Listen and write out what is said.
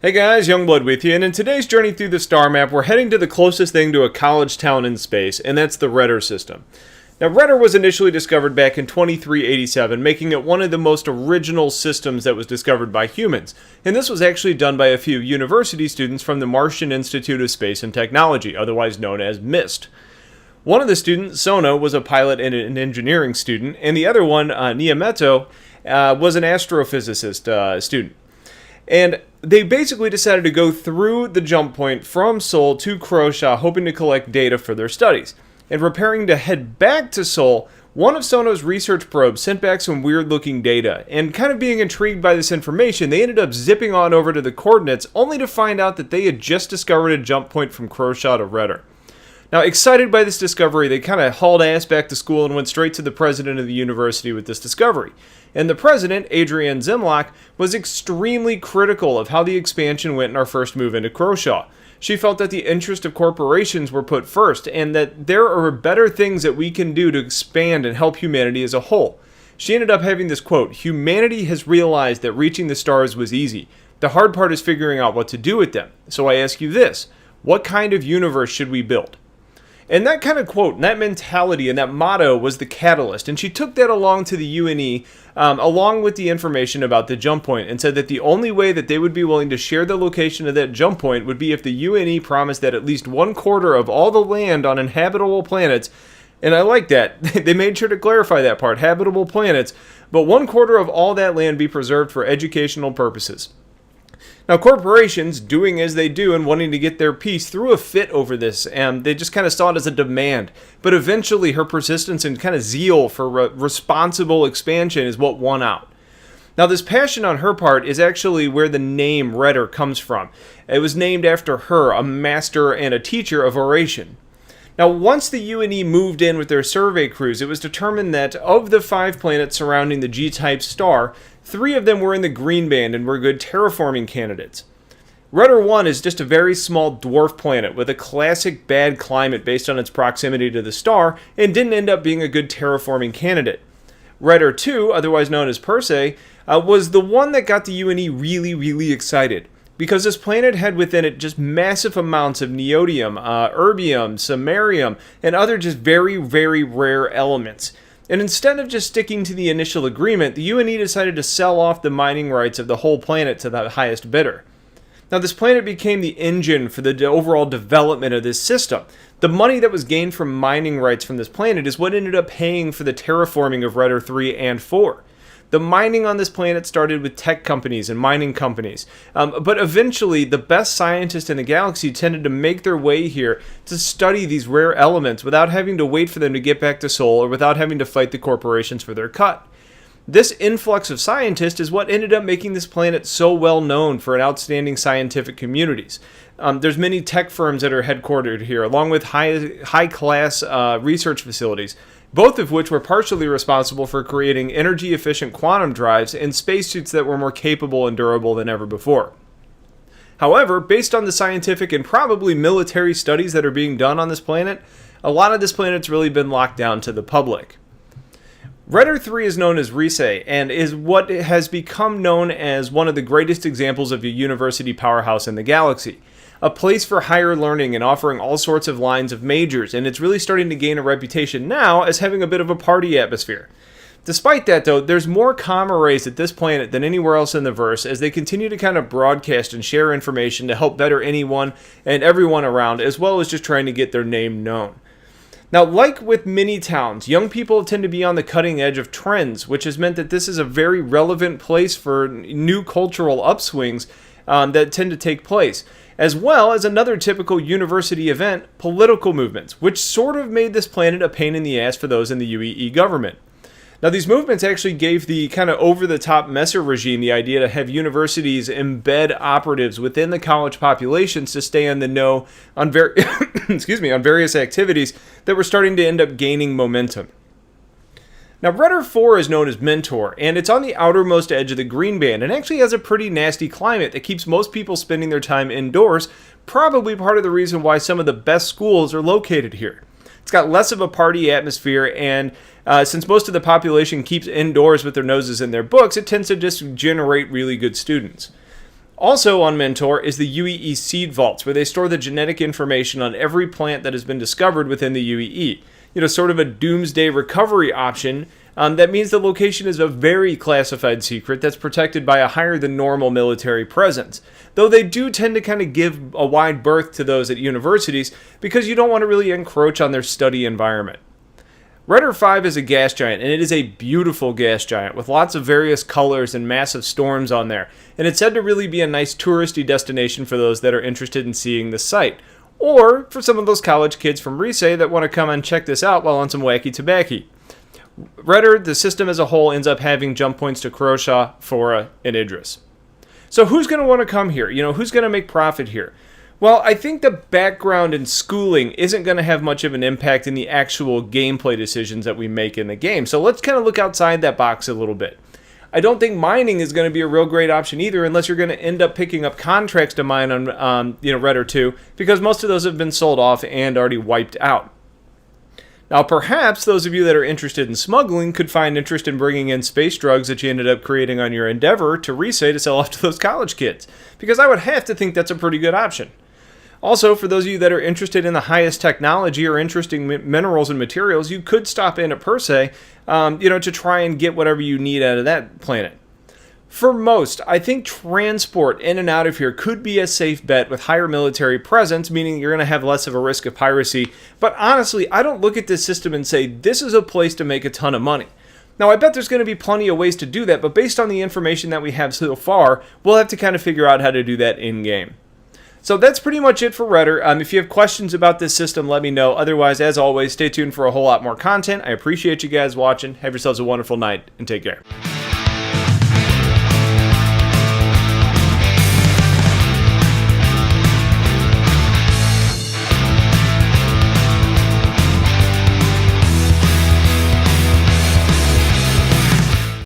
Hey guys, Youngblood with you, and in today's journey through the Starmap, we're heading to the closest thing to a college town in space, and that's the Rehtor system. Now, Rehtor was initially discovered back in 2387, making it one of the most original systems that was discovered by humans, and this was actually done by a few university students from the Martian Institute of Space and Technology, otherwise known as MIST. One of the students, Sono, was a pilot and an engineering student, and the other one, Niyameto, was an astrophysicist student. And they basically decided to go through the jump point from Seoul to Croatia, hoping to collect data for their studies. And preparing to head back to Seoul, one of Sono's research probes sent back some weird-looking data. And kind of being intrigued by this information, they ended up zipping on over to the coordinates, only to find out that they had just discovered a jump point from Croatia to Rehtor. Now, excited by this discovery, they kind of hauled ass back to school and went straight to the president of the university with this discovery. And the president, Adrian Zimlock, was extremely critical of how the expansion went in our first move into Croatia. She felt that the interest of corporations were put first, and that there are better things that we can do to expand and help humanity as a whole. She ended up having this quote, "Humanity has realized that reaching the stars was easy. The hard part is figuring out what to do with them. So I ask you this, what kind of universe should we build?" And that kind of quote, and that mentality, and that motto was the catalyst. And she took that along to the UNE, along with the information about the jump point, and said that the only way that they would be willing to share the location of that jump point would be if the UNE promised that at least 1/4 of all the land on inhabitable planets, and I like that, they made sure to clarify that part, habitable planets, but 1/4 of all that land be preserved for educational purposes. Now, corporations, doing as they do and wanting to get their piece, threw a fit over this, and they just kind of saw it as a demand. But eventually, her persistence and kind of zeal for responsible expansion is what won out. Now, this passion on her part is actually where the name Rehtor comes from. It was named after her, a master and a teacher of oration. Now, once the UNE moved in with their survey crews, it was determined that of the 5 planets surrounding the G-type star, 3 of them were in the green band and were good terraforming candidates. Rehtor 1 is just a very small dwarf planet with a classic bad climate based on its proximity to the star and didn't end up being a good terraforming candidate. Rehtor 2, otherwise known as Persei, was the one that got the UNE really excited, because this planet had within it just massive amounts of neodymium, erbium, samarium, and other just very rare elements. And instead of just sticking to the initial agreement, the UNE decided to sell off the mining rights of the whole planet to the highest bidder. Now, this planet became the engine for the overall development of this system. The money that was gained from mining rights from this planet is what ended up paying for the terraforming of Rehtor 3 and 4. The mining on this planet started with tech companies and mining companies, but eventually the best scientists in the galaxy tended to make their way here to study these rare elements without having to wait for them to get back to Seoul or without having to fight the corporations for their cut. This influx of scientists is what ended up making this planet so well known for an outstanding scientific communities. There's many tech firms that are headquartered here, along with high-class research facilities, both of which were partially responsible for creating energy-efficient quantum drives and spacesuits that were more capable and durable than ever before. However, based on the scientific and probably military studies that are being done on this planet, a lot of this planet's really been locked down to the public. Rehtor 3 is known as Risei, and is what has become known as one of the greatest examples of a university powerhouse in the galaxy. A place for higher learning and offering all sorts of lines of majors, and it's really starting to gain a reputation now as having a bit of a party atmosphere. Despite that, though, there's more comma rays at this planet than anywhere else in the verse, as they continue to kind of broadcast and share information to help better anyone and everyone around, as well as just trying to get their name known. Now, like with many towns, young people tend to be on the cutting edge of trends, which has meant that this is a very relevant place for new cultural upswings that tend to take place, as well as another typical university event, political movements, which sort of made this planet a pain in the ass for those in the UEE government. Now, these movements actually gave the kind of over-the-top Messer regime the idea to have universities embed operatives within the college populations to stay in the know on on various activities that were starting to end up gaining momentum. Now, Rehtor 4 is known as Mentor, and it's on the outermost edge of the green band, and actually has a pretty nasty climate that keeps most people spending their time indoors, probably part of the reason why some of the best schools are located here. It's got less of a party atmosphere, and since most of the population keeps indoors with their noses in their books, it tends to just generate really good students. Also on Mentor is the UEE seed vaults, where they store the genetic information on every plant that has been discovered within the UEE. Sort of a doomsday recovery option. That means the location is a very classified secret that's protected by a higher than normal military presence. Though they do tend to kind of give a wide berth to those at universities because you don't want to really encroach on their study environment. Rehtor 5 is a gas giant, and it is a beautiful gas giant with lots of various colors and massive storms on there. And it's said to really be a nice touristy destination for those that are interested in seeing the site. Or for some of those college kids from Risay that want to come and check this out while on some wacky tobacco. Rehtor, the system as a whole, ends up having jump points to Crotia, Fora, and Idris. So who's going to want to come here? Who's going to make profit here? Well, I think the background and schooling isn't going to have much of an impact in the actual gameplay decisions that we make in the game. So let's kind of look outside that box a little bit. I don't think mining is going to be a real great option either, unless you're going to end up picking up contracts to mine on Rehtor 2, because most of those have been sold off and already wiped out. Now, perhaps those of you that are interested in smuggling could find interest in bringing in space drugs that you ended up creating on your Endeavor to Risay to sell off to those college kids, because I would have to think that's a pretty good option. Also, for those of you that are interested in the highest technology or interesting minerals and materials, you could stop in at Persay, to try and get whatever you need out of that planet. For most, I think transport in and out of here could be a safe bet with higher military presence, meaning you're going to have less of a risk of piracy. But honestly, I don't look at this system and say, this is a place to make a ton of money. Now, I bet there's going to be plenty of ways to do that, but based on the information that we have so far, we'll have to kind of figure out how to do that in-game. So that's pretty much it for Rehtor. If you have questions about this system, let me know. Otherwise, as always, stay tuned for a whole lot more content. I appreciate you guys watching. Have yourselves a wonderful night, and take care.